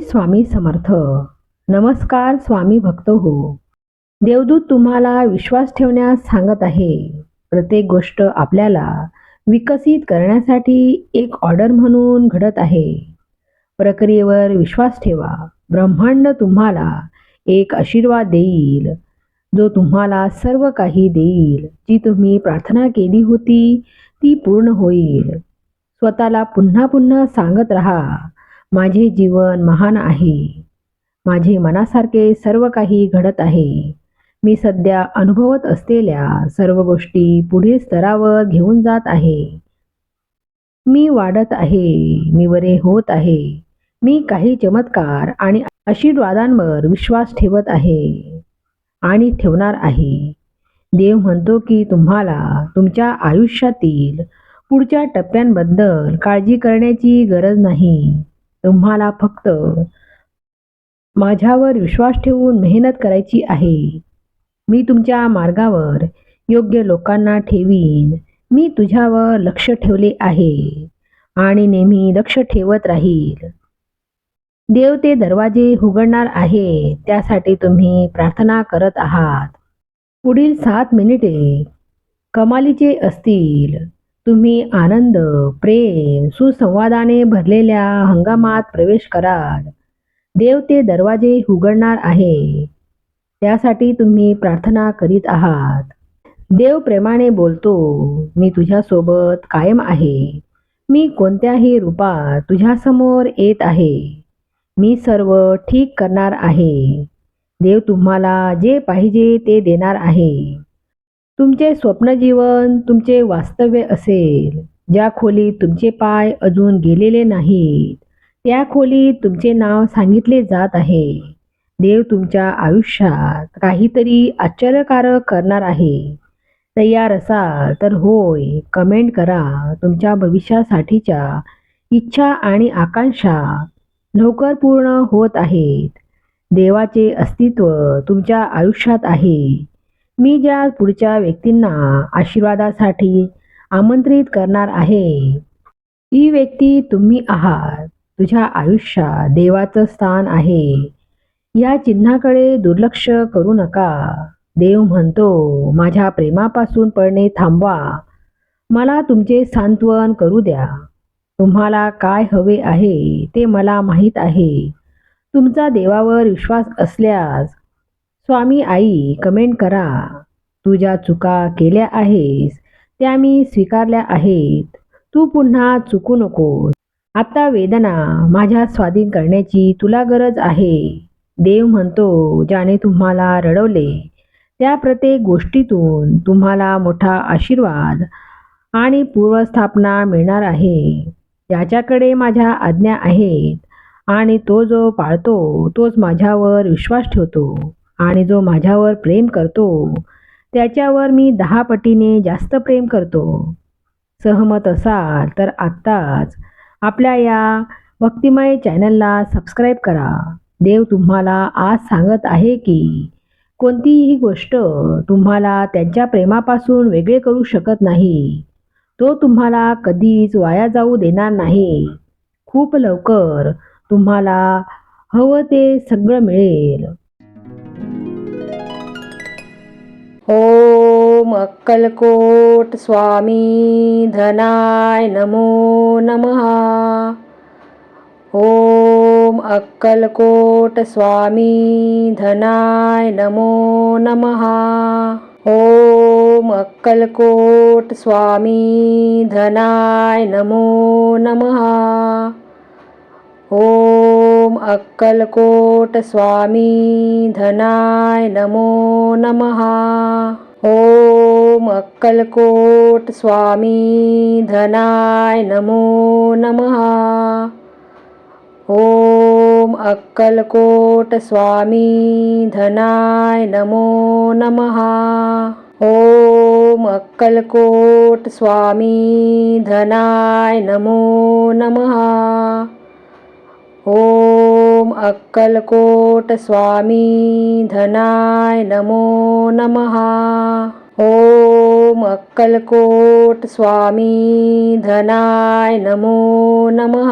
स्वामी समर्थ. नमस्कार स्वामी भक्त हो. देवदूत तुम्हाला विश्वास ठेवण्यास सांगत आहे. प्रत्येक गोष्ट आपल्याला विकसित करण्यासाठी एक ऑर्डर म्हणून घडत आहे. प्रक्रियेवर विश्वास ठेवा. ब्रह्मांड तुम्हाला एक आशीर्वाद देईल, जो तुम्हाला सर्व काही देईल. जी तुम्ही प्रार्थना केली होती ती पूर्ण होईल. स्वतःला पुन्हा पुन्हा सांगत राहा, माझे जीवन महान आहे. माझे मनासारखे सर्व काही घडत आहे. मी सध्या अनुभवत असलेल्या सर्व गोष्टी पुढील स्तरावर घेऊन जात आहे. मी वाढत आहे. मी बरे होत आहे. मी काही चमत्कार आणि आशीर्वादांवर विश्वास ठेवत आहे आणि ठेवणार आहे. देव म्हणतो की तुम्हाला तुमच्या आयुष्यातील पुढच्या टप्प्यांबद्दल काळजी करण्याची गरज नाही. तुम्हाला फक्त माझ्यावर विश्वास ठेवून मेहनत करायची आहे. मी तुमच्या मार्गावर योग्य लोकांना ठेवीन. मी तुझ्यावर लक्ष ठेवले आहे आणि नेहमी लक्ष ठेवत राहील. देव ते दरवाजे उघडणार आहे, त्यासाठी तुम्ही प्रार्थना करत आहात. पुढील 7 मिनिटे कमालीचे असतील. तुम्ही आनंद, प्रेम, सुसंवादाने भरलेल्या हंगामात प्रवेश कराल. देव ते दरवाजे उघडणार आहे, त्यासाठी तुम्ही प्रार्थना करीत आहात. देव प्रेमाने बोलतो, मी तुझ्यासोबत कायम आहे. मी कोणत्याही रूपात तुझ्यासमोर येत आहे. मी सर्व ठीक करणार आहे. देव तुम्हाला जे पाहिजे ते देणार आहे. तुमचे स्वप्नजीवन तुमचे वास्तव्य असेल. ज्या खोलीत तुमचे पाय अजून गेलेले नाहीत, त्या खोलीत तुमचे नाव सांगितले जात आहे. देव तुमच्या आयुष्यात काहीतरी आश्चर्यकारक करणार आहे. तयार असाल तर होय कमेंट करा. तुमच्या भविष्यासाठीच्या इच्छा आणि आकांक्षा लवकर पूर्ण होत आहेत. देवाचे अस्तित्व तुमच्या आयुष्यात आहे. मी ज्या पुढच्या व्यक्तींना आशीर्वादासाठी आमंत्रित करणार आहे, ती व्यक्ती तुम्ही आहात. तुझ्या आयुष्यात देवाचं स्थान आहे. या चिन्हाकडे दुर्लक्ष करू नका. देव म्हणतो, माझ्या प्रेमापासून पळणे थांबवा. मला तुमचे सांत्वन करू द्या. तुम्हाला काय हवे आहे ते मला माहीत आहे. तुमचा देवावर विश्वास असल्यास स्वामी आई कमेंट करा. तू ज्या चुका केल्या आहेस त्या मी स्वीकारल्या आहेत. तू पुन्हा चुकू नकोस. आता वेदना माझ्या स्वाधीन करण्याची तुला गरज आहे. देव म्हणतो, ज्याने तुम्हाला रडवले त्या प्रत्येक गोष्टीतून तुम्हाला मोठा आशीर्वाद आणि पूर्वस्थापना मिळणार आहे. त्याच्याकडे माझ्या आज्ञा आहेत आणि तो जो पाळतो तोच माझ्यावर विश्वास ठेवतो आणि जो माझ्यावर प्रेम करतो त्याच्यावर मी 10 पटीने जास्त प्रेम करतो. सहमत असाल तर आत्ताच आपल्या या भक्तिमय चॅनलला सबस्क्राईब करा. देव तुम्हाला आज सांगत आहे की कोणतीही गोष्ट तुम्हाला त्यांच्या प्रेमापासून वेगळे करू शकत नाही. तो तुम्हाला कधीच वाया जाऊ देणार नाही. खूप लवकर तुम्हाला हवं ते सगळं मिळेल. ओम अक्कलकोट स्वामी धनाय नमो नमः. ओम अक्कलकोट स्वामी धनाय नमो नमः. ओम अक्कलकोट स्वामी धनाय नमो नमः. ओम अक्कलकोट स्वामी धनाय नमो नमः. ओम अक्कलकोट स्वामी धनाय नमो नमः. ओम अक्कलकोट स्वामी धनाय नमो नमः. ओम अक्कलकोट स्वामी धनाय नमो नमः. ओम अक्कलकोट स्वामी धनाय नमो नमः. ओम अक्कलकोट स्वामी धनाय नमो नमः.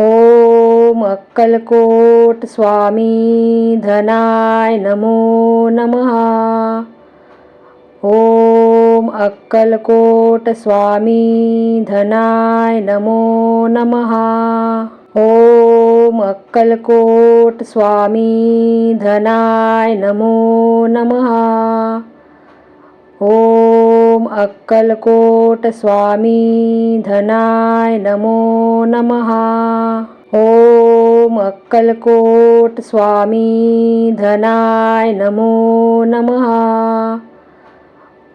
ओम अक्कलकोट स्वामी धनाय नमो नमः. ओम अक्कलकोट स्वामी धनाय नमो नमः. ओम अक्कलकोट स्वामी धनाय नमो नमः. ओम अक्कलकोट स्वामी धनाय नमो नमः. ओम अक्कलकोट स्वामी धनाय नमो नमः.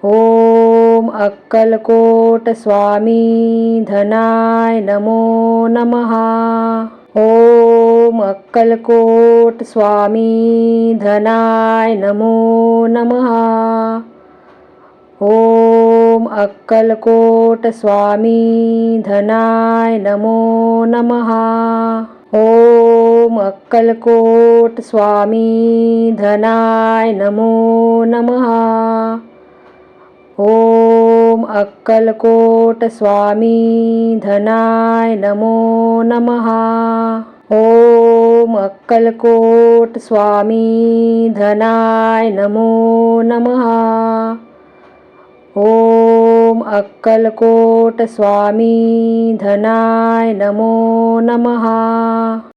ओम अक्कलकोट स्वामी धनाय नमो नमः. ओम अक्कलकोट स्वामी धनाय नमो नमः. ओम अक्कलकोट स्वामी धनाय नमो नमः. ओम अक्कलकोट स्वामी धनाय नमो नमः. ओम अक्कलकोट स्वामी धनाय नमो नमः. ओम अक्कलकोट स्वामी धनाय नमो नमः. ओम अक्कलकोट स्वामी धनाय नमो नमः.